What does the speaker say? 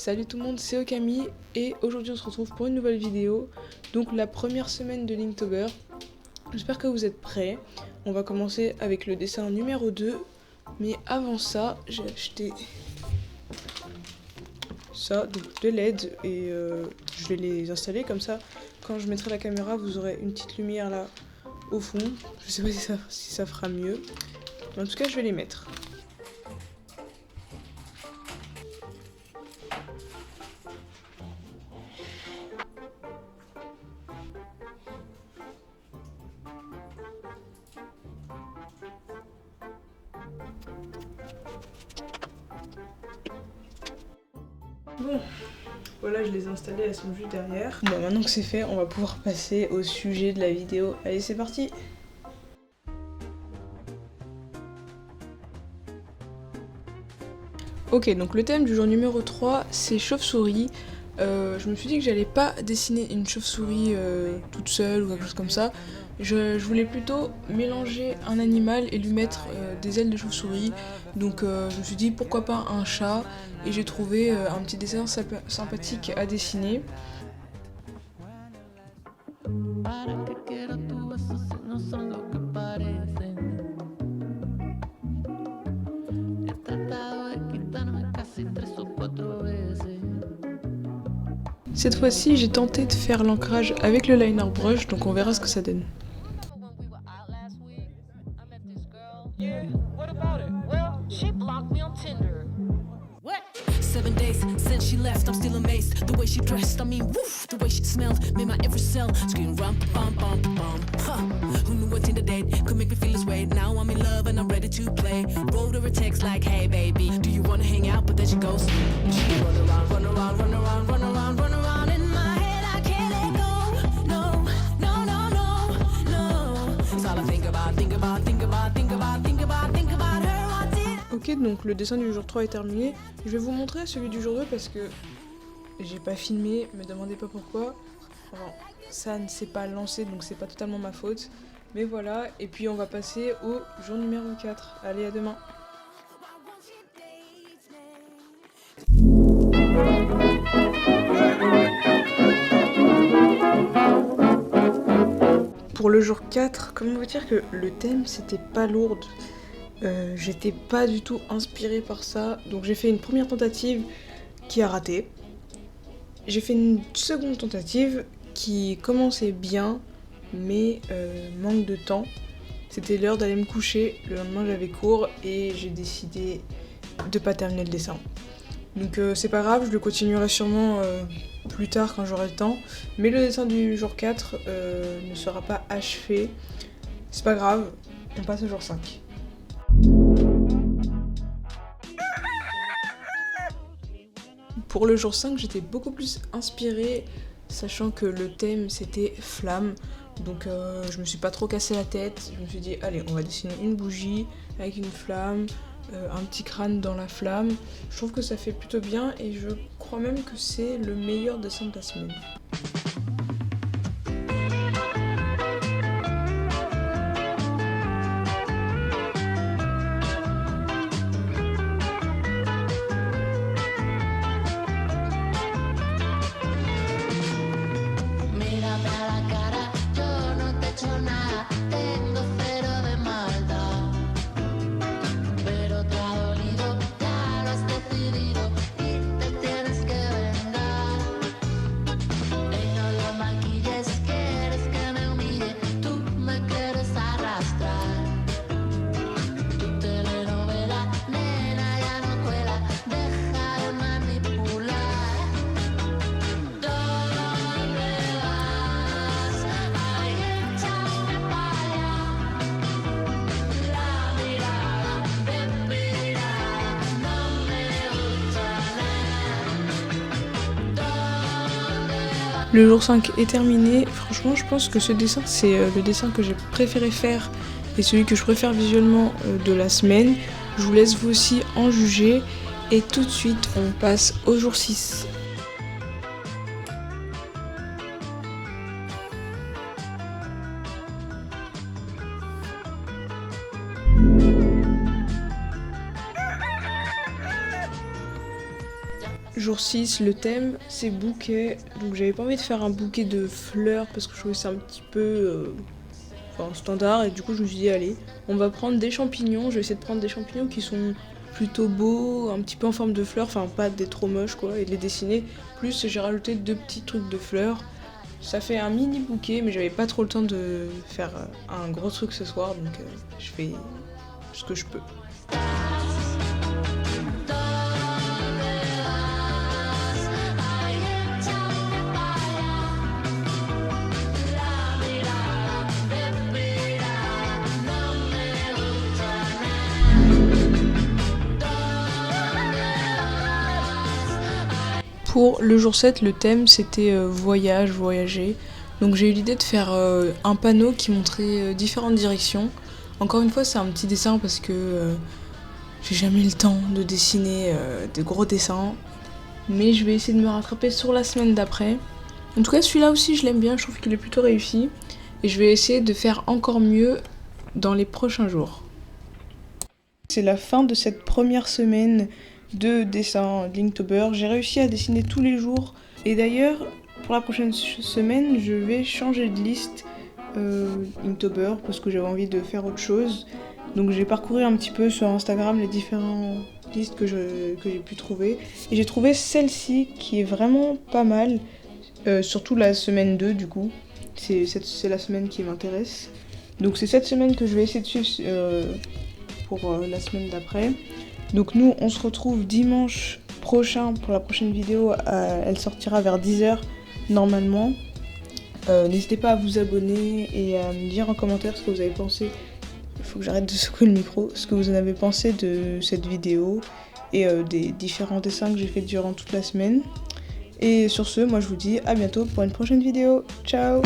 Salut tout le monde, c'est Okami et aujourd'hui on se retrouve pour une nouvelle vidéo. Donc la première semaine de Linktober. J'espère que vous êtes prêts. On va commencer avec le dessin numéro 2. Mais avant ça, j'ai acheté ça, donc de LED et je vais les installer comme ça. Quand je mettrai la caméra, vous aurez une petite lumière là au fond. Je sais pas si ça fera mieux. Mais en tout cas, je vais les mettre. Bon, voilà, je les ai installés, elles sont juste derrière. Bon, maintenant que c'est fait, on va pouvoir passer au sujet de la vidéo. Allez, c'est parti! Ok, donc le thème du jour numéro 3, c'est chauve-souris. Je me suis dit que j'allais pas dessiner une chauve-souris toute seule ou quelque chose comme ça. Je voulais plutôt mélanger un animal et lui mettre des ailes de chauve-souris. Donc je me suis dit pourquoi pas un chat. Et j'ai trouvé un petit dessin sympathique à dessiner. Cette fois-ci, j'ai tenté de faire l'ancrage avec le liner brush, donc on verra ce que ça donne. Seven days since she left, I'm still amazed. The way she dressed, I mean, woof, the way she smelled, made my every cell scream rum bum bum bum. Huh. Who knew what in the date could make me feel this way? Now I'm in love and I'm ready to play. Wrote her a text like, hey baby, do you wanna hang out? But then she goes, she run around, run around, run around, run around, run around in my head. I can't let go. No, no, no, no, no. It's all I think about, think about, think about, think about, think about, think about her. Ok, donc le dessin du jour 3 est terminé. Je vais vous montrer celui du jour 2 parce que j'ai pas filmé, me demandez pas pourquoi. Enfin, ça ne s'est pas lancé donc c'est pas totalement ma faute. Mais voilà, et puis on va passer au jour numéro 4. Allez, à demain. Pour le jour 4, comment vous dire que le thème c'était pas lourd. J'étais pas du tout inspirée par ça, donc j'ai fait une première tentative qui a raté. J'ai fait une seconde tentative qui commençait bien, mais manque de temps. C'était l'heure d'aller me coucher, le lendemain j'avais cours et j'ai décidé de pas terminer le dessin. Donc c'est pas grave, je le continuerai sûrement plus tard quand j'aurai le temps, mais le dessin du jour 4 ne sera pas achevé. C'est pas grave, on passe au jour 5. Pour le jour 5, j'étais beaucoup plus inspirée, sachant que le thème c'était flamme. Donc je me suis pas trop cassé la tête. Je me suis dit, allez, on va dessiner une bougie avec une flamme, un petit crâne dans la flamme. Je trouve que ça fait plutôt bien et je crois même que c'est le meilleur dessin de la semaine. Le jour 5 est terminé. Franchement, je pense que ce dessin, c'est le dessin que j'ai préféré faire et celui que je préfère visuellement de la semaine. Je vous laisse vous aussi en juger. Et tout de suite, on passe au jour 6. Jour 6, le thème c'est bouquet, donc j'avais pas envie de faire un bouquet de fleurs parce que je trouvais ça un petit peu standard et du coup je me suis dit allez, on va prendre des champignons, je vais essayer de prendre des champignons qui sont plutôt beaux, un petit peu en forme de fleurs, enfin pas des trop moches quoi, et de les dessiner, plus j'ai rajouté 2 petits trucs de fleurs. Ça fait un mini bouquet mais j'avais pas trop le temps de faire un gros truc ce soir donc je fais ce que je peux. Pour le jour 7, le thème c'était voyager. Donc j'ai eu l'idée de faire un panneau qui montrait différentes directions. Encore une fois, c'est un petit dessin parce que j'ai jamais le temps de dessiner des gros dessins. Mais je vais essayer de me rattraper sur la semaine d'après. En tout cas, celui-là aussi, je l'aime bien, je trouve qu'il est plutôt réussi. Et je vais essayer de faire encore mieux dans les prochains jours. C'est la fin de cette première semaine de dessin Linktober. J'ai réussi à dessiner tous les jours. Et d'ailleurs, pour la prochaine semaine, je vais changer de liste Linktober parce que j'avais envie de faire autre chose. Donc j'ai parcouru un petit peu sur Instagram les différentes listes que j'ai pu trouver. Et j'ai trouvé celle-ci qui est vraiment pas mal. Surtout la semaine 2 du coup. C'est la semaine qui m'intéresse. Donc c'est cette semaine que je vais essayer de suivre pour la semaine d'après. Donc nous on se retrouve dimanche prochain pour la prochaine vidéo, elle sortira vers 10h normalement. N'hésitez pas à vous abonner et à me dire en commentaire ce que vous avez pensé. Il faut que j'arrête de secouer le micro, ce que vous en avez pensé de cette vidéo et des différents dessins que j'ai fait durant toute la semaine. Et sur ce, moi je vous dis à bientôt pour une prochaine vidéo. Ciao!